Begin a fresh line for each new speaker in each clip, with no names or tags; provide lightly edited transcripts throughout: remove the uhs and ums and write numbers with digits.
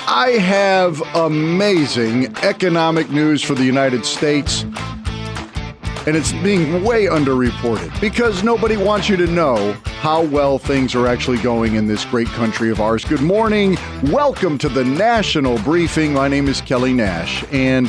I have amazing economic news for the United States, and it's being way underreported because nobody wants you to know how well things are actually going in this great country of ours. Good morning. Welcome to the National Briefing. My name is Kelly Nash, and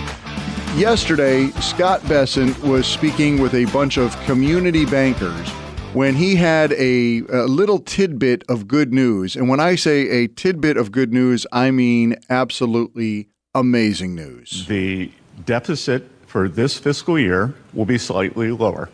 yesterday, Scott Bessent was speaking with a bunch of community bankers when he had a little tidbit of good news. And when I say a tidbit of good news, I mean absolutely amazing news.
The deficit for this fiscal year will be slightly lower.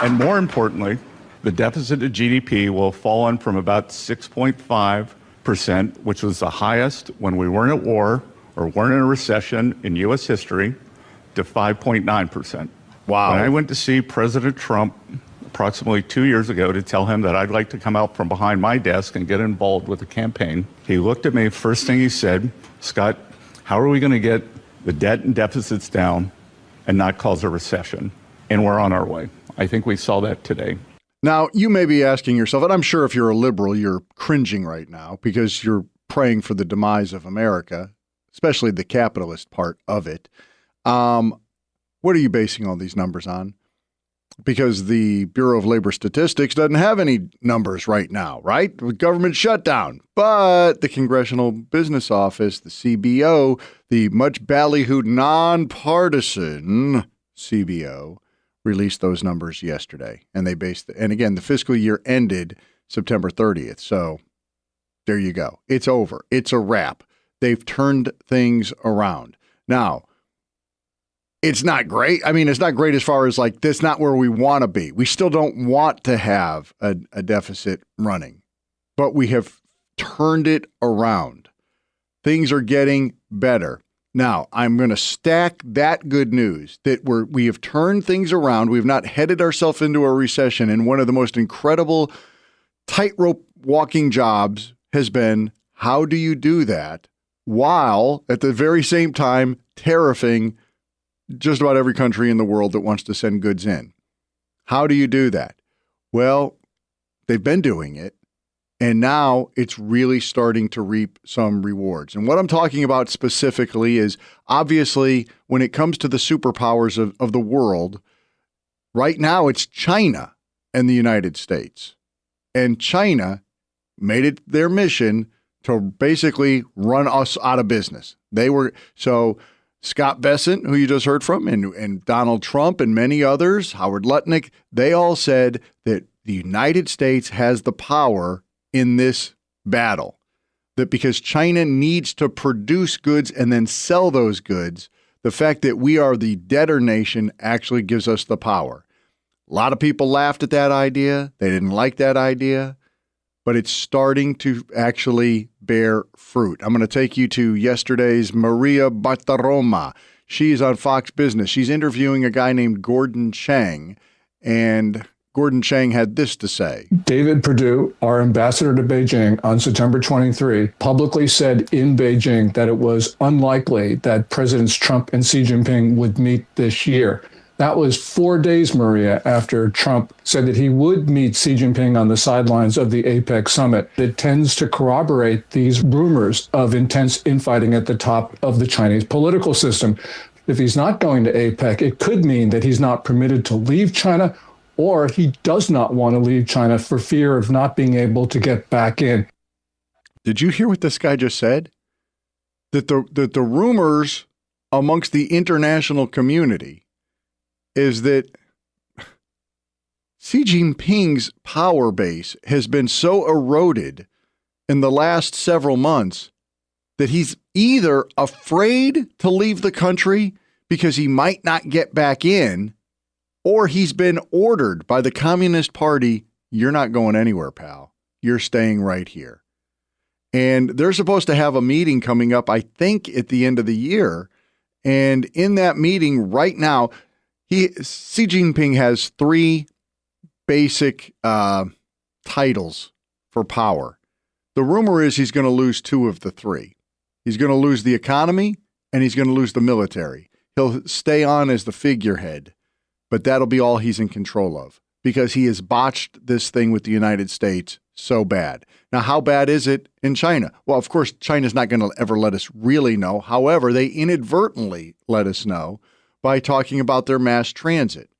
And more importantly, the deficit to GDP will have fallen from about 6.5%, which was the highest when we weren't at war or weren't in a recession in U.S. history, to 5.9%.
Wow.
When I went to see President Trump approximately 2 years ago to tell him that I'd like to come out from behind my desk and get involved with the campaign, he looked at me. First thing he said, Scott, how are we going to get the debt and deficits down and not cause a recession? And we're on our way. I think we saw that today.
Now, you may be asking yourself, and I'm sure if you're a liberal, you're cringing right now because you're praying for the demise of America, especially the capitalist part of it. What are you basing all these numbers on? Because the Bureau of Labor Statistics doesn't have any numbers right now, right? With government shutdown. But the Congressional Business Office, the CBO, the much ballyhooed nonpartisan CBO, released those numbers yesterday. And they based and again, the fiscal year ended September 30th. So there you go. It's over. It's a wrap. They've turned things around. Now, it's not great. I mean, it's not great as far as like, that's not where we want to be. We still don't want to have a deficit running, but we have turned it around. Things are getting better. Now, I'm going to stack that good news that we have turned things around. We've not headed ourselves into a recession. And one of the most incredible tightrope walking jobs has been, how do you do that while at the very same time tariffing just about every country in the world that wants to send goods in? How do you do that? Well, they've been doing it, and now it's really starting to reap some rewards. And what I'm talking about specifically is, obviously, when it comes to the superpowers of the world, right now it's China and the United States. And China made it their mission to basically run us out of business. Scott Bessent, who you just heard from, and Donald Trump and many others, Howard Lutnick, they all said that the United States has the power in this battle. That because China needs to produce goods and then sell those goods, the fact that we are the debtor nation actually gives us the power. A lot of people laughed at that idea. They didn't like that idea. But it's starting to actually bear fruit. I'm going to take you to yesterday's Maria Bartiromo. She's on Fox Business. She's interviewing a guy named Gordon Chang, and Gordon Chang had this to say.
David Perdue, our ambassador to Beijing on September 23, publicly said in Beijing that it was unlikely that Presidents Trump and Xi Jinping would meet this year. That was 4 days, Maria, after Trump said that he would meet Xi Jinping on the sidelines of the APEC summit. It tends to corroborate these rumors of intense infighting at the top of the Chinese political system. If he's not going to APEC, it could mean that he's not permitted to leave China, or he does not want to leave China for fear of not being able to get back in.
Did you hear what this guy just said? That the rumors amongst the international community is that Xi Jinping's power base has been so eroded in the last several months that he's either afraid to leave the country because he might not get back in, or he's been ordered by the Communist Party, you're not going anywhere, pal. You're staying right here. And they're supposed to have a meeting coming up, I think, at the end of the year. And in that meeting right now, Xi Jinping has three basic titles for power. The rumor is he's going to lose two of the three. He's going to lose the economy and he's going to lose the military. He'll stay on as the figurehead, but that'll be all he's in control of because he has botched this thing with the United States so bad. Now, how bad is it in China? Well, of course, China's not going to ever let us really know. However, they inadvertently let us know by talking about their mass transit.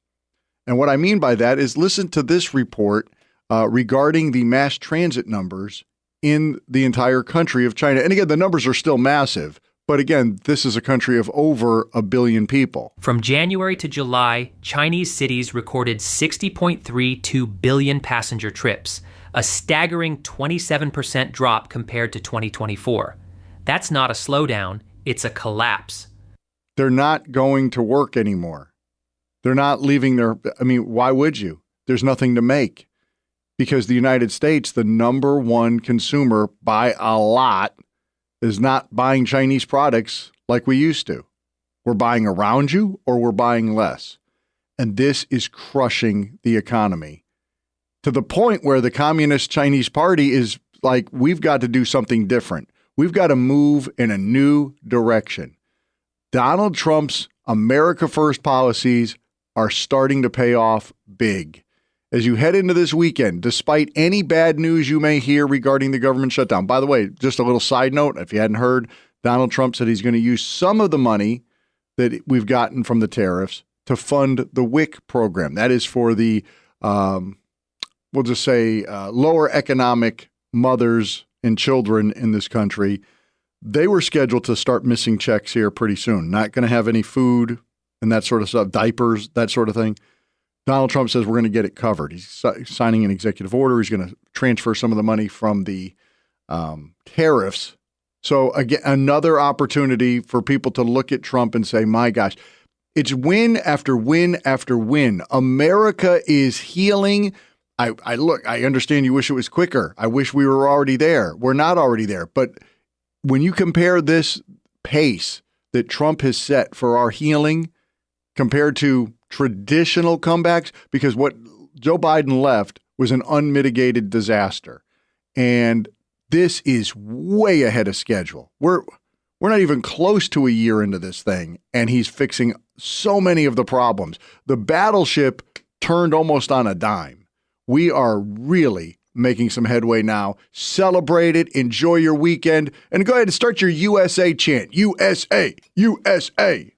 And what I mean by that is listen to this report regarding the mass transit numbers in the entire country of China. And again, the numbers are still massive. But again, this is a country of over 1 billion people.
From January to July, Chinese cities recorded 60.32 billion passenger trips, a staggering 27% drop compared to 2024. That's not a slowdown, it's a collapse.
They're not going to work anymore. They're not leaving why would you? There's nothing to make. Because the United States, the number one consumer by a lot, is not buying Chinese products like we used to. We're buying around you or we're buying less. And this is crushing the economy to the point where the Communist Chinese Party is like, we've got to do something different. We've got to move in a new direction. Donald Trump's America First policies are starting to pay off big. As you head into this weekend, despite any bad news you may hear regarding the government shutdown. By the way, just a little side note, if you hadn't heard, Donald Trump said he's going to use some of the money that we've gotten from the tariffs to fund the WIC program. That is for the, we'll just say, lower economic mothers and children in this country. They were scheduled to start missing checks here pretty soon. Not going to have any food and that sort of stuff, diapers, that sort of thing. Donald Trump says we're going to get it covered. He's signing an executive order. He's going to transfer some of the money from the tariffs. So again, another opportunity for people to look at Trump and say, my gosh, it's win after win after win. America is healing. I understand you wish it was quicker. I wish we were already there. We're not already there. But when you compare this pace that Trump has set for our healing compared to traditional comebacks, because what Joe Biden left was an unmitigated disaster. And this is way ahead of schedule. We're not even close to a year into this thing, and he's fixing so many of the problems. The battleship turned almost on a dime. We are really making some headway now. Celebrate it. Enjoy your weekend. And go ahead and start your USA chant. USA, USA.